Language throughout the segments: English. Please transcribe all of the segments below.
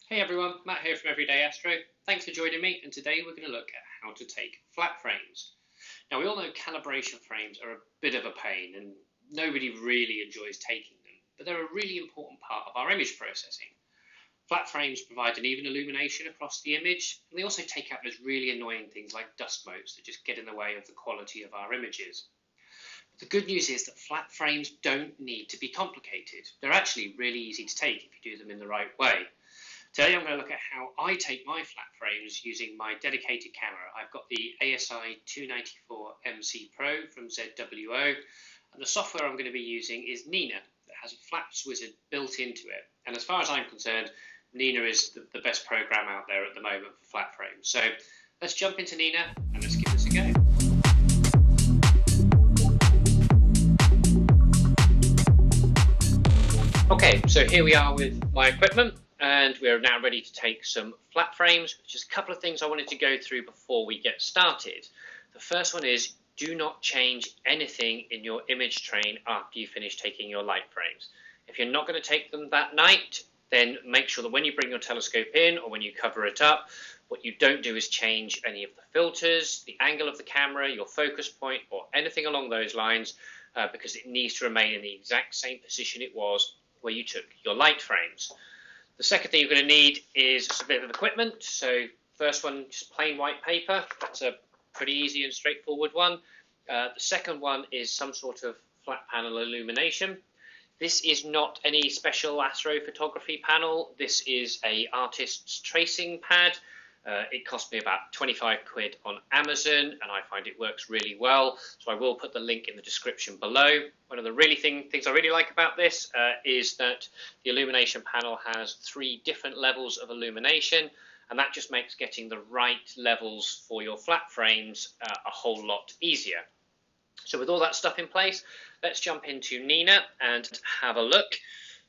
Hey everyone, Matt here from Everyday Astro. Thanks for joining me, and today we're going to look at how to take flat frames. Now we all know calibration frames are a bit of a pain and nobody really enjoys taking them, but they're a really important part of our image processing. Flat frames provide an even illumination across the image, and they also take out those really annoying things like dust motes that just get in the way of the quality of our images. But the good news is that flat frames don't need to be complicated. They're actually really easy to take if you do them in the right way. Today I'm going to look at how I take my flat frames using my dedicated camera. I've got the ASI 294 MC Pro from ZWO, and the software I'm going to be using is Nina that has a flaps wizard built into it. And as far as I'm concerned, Nina is the best program out there at the moment for flat frames. So let's jump into Nina and let's give this a go. Okay, so here we are with my equipment. And we're now ready to take some flat frames. Just a couple of things I wanted to go through before we get started. The first one is do not change anything in your image train after you finish taking your light frames. If you're not going to take them that night, then make sure that when you bring your telescope in or when you cover it up, what you don't do is change any of the filters, the angle of the camera, your focus point, or anything along those lines, because it needs to remain in the exact same position it was where you took your light frames. The second thing you're going to need is a bit of equipment. So first one, just plain white paper. That's a pretty easy and straightforward one. The second one is some sort of flat panel illumination. This is not any special astrophotography panel. This is a artist's tracing pad. It cost me about 25 quid on Amazon, and I find it works really well. So I will put the link in the description below. One of the things I really like about this is that the illumination panel has 3 different levels of illumination, and that just makes getting the right levels for your flat frames a whole lot easier. So with all that stuff in place, let's jump into Nina and have a look.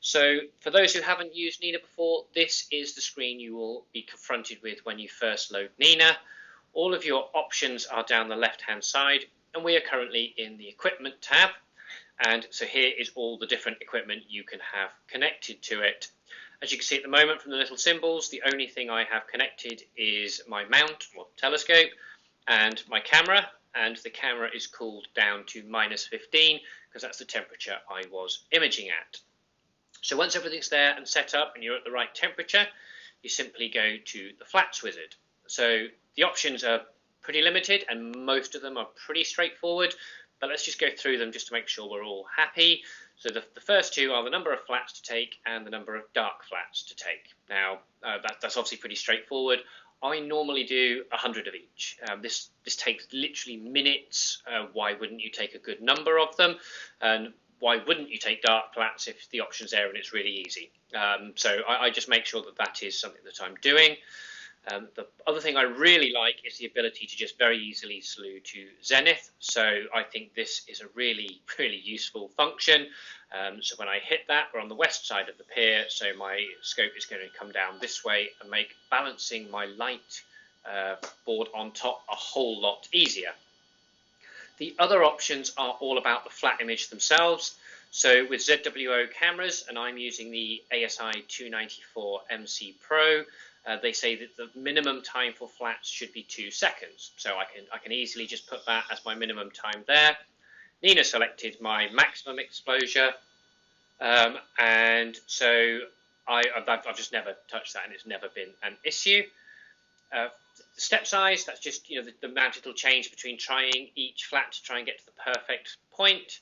So for those who haven't used Nina before, this is the screen you will be confronted with when you first load Nina. All of your options are down the left-hand side, and we are currently in the equipment tab. And so here is all the different equipment you can have connected to it. As you can see at the moment from the little symbols, the only thing I have connected is my mount or telescope and my camera. And the camera is cooled down to -15 because that's the temperature I was imaging at. So once everything's there and set up and you're at the right temperature, you simply go to the flaps wizard. So the options are pretty limited and most of them are pretty straightforward, but let's just go through them just to make sure we're all happy. So the first two are the number of flats to take and the number of dark flats to take. Now that's obviously pretty straightforward. I normally do 100 of each. This takes literally minutes. Why wouldn't you take a good number of them? And why wouldn't you take dark flats if the option's there and it's really easy? So I just make sure that that is something that I'm doing. The other thing I really like is the ability to just very easily slew to zenith. So I think this is a really, really useful function. So when I hit that, we're on the west side of the pier, so my scope is going to come down this way and make balancing my light board on top a whole lot easier. The other options are all about the flat image themselves. So with ZWO cameras, and I'm using the ASI 294 MC Pro, they say that the minimum time for flats should be 2 seconds. So I can easily just put that as my minimum time there. Nina selected my maximum exposure, and so I've just never touched that, and it's never been an issue. The step size, that's just the amount it'll change between trying each flat to try and get to the perfect point.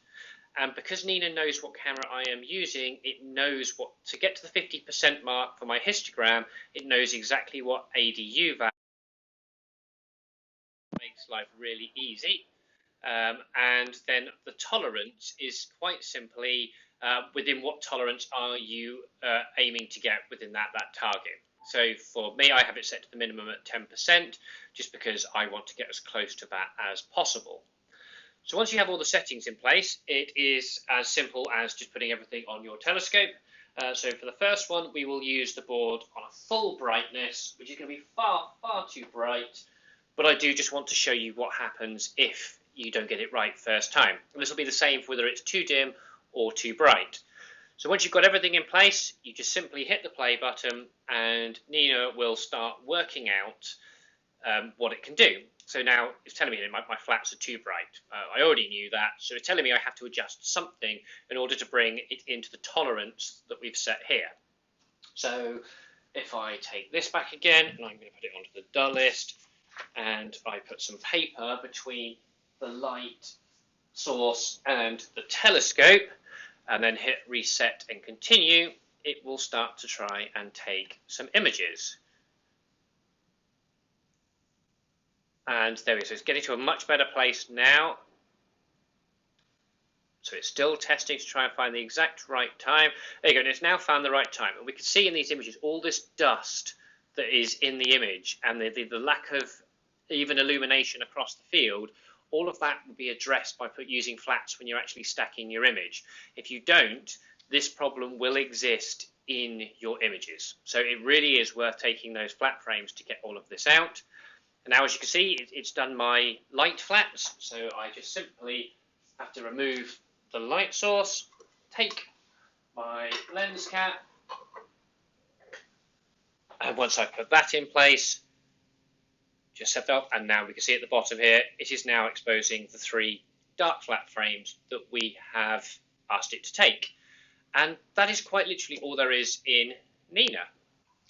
And because Nina knows what camera I am using, it knows what to get to the 50% mark for my histogram. It knows exactly what ADU value makes life really easy. And then the tolerance is quite simply within what tolerance are you aiming to get within that target. So for me, I have it set to the minimum at 10%, just because I want to get as close to that as possible. So once you have all the settings in place, it is as simple as just putting everything on your telescope. So for the first one, we will use the board on a full brightness, which is going to be far, far too bright. But I do just want to show you what happens if you don't get it right first time. And this will be the same for whether it's too dim or too bright. So once you've got everything in place, you just simply hit the play button and Nina will start working out what it can do. So now it's telling me that my flats are too bright. I already knew that, so it's telling me I have to adjust something in order to bring it into the tolerance that we've set here. So if I take this back again, and I'm going to put it onto the dullest, and I put some paper between the light source and the telescope, and then hit reset and continue, it will start to try and take some images. And there we go, so it's getting to a much better place now. So it's still testing to try and find the exact right time. There you go, and it's now found the right time. And we can see in these images all this dust that is in the image and the lack of even illumination across the field. All of that will be addressed by using flats when you're actually stacking your image. If you don't, this problem will exist in your images. So it really is worth taking those flat frames to get all of this out. And now, as you can see, it's done my light flats. So I just simply have to remove the light source, take my lens cap, and once I've put that in place, just set that up, and now we can see at the bottom here, it is now exposing the 3 dark flat frames that we have asked it to take. And that is quite literally all there is in Nina.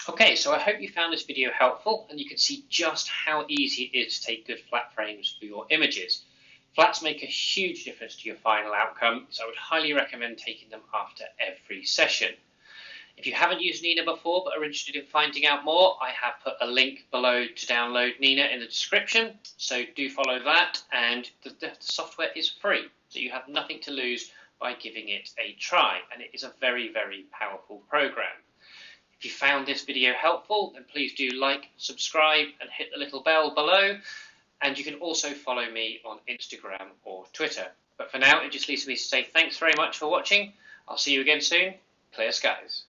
Okay, so I hope you found this video helpful and you can see just how easy it is to take good flat frames for your images. Flats make a huge difference to your final outcome, so I would highly recommend taking them after every session. If you haven't used Nina before but are interested in finding out more, I have put a link below to download Nina in the description, so do follow that, and the software is free, so you have nothing to lose by giving it a try, and it is a very, very powerful program. If you found this video helpful, then please do like, subscribe, and hit the little bell below, and you can also follow me on Instagram or Twitter. But for now, it just leaves me to say thanks very much for watching. I'll see you again soon. Clear skies.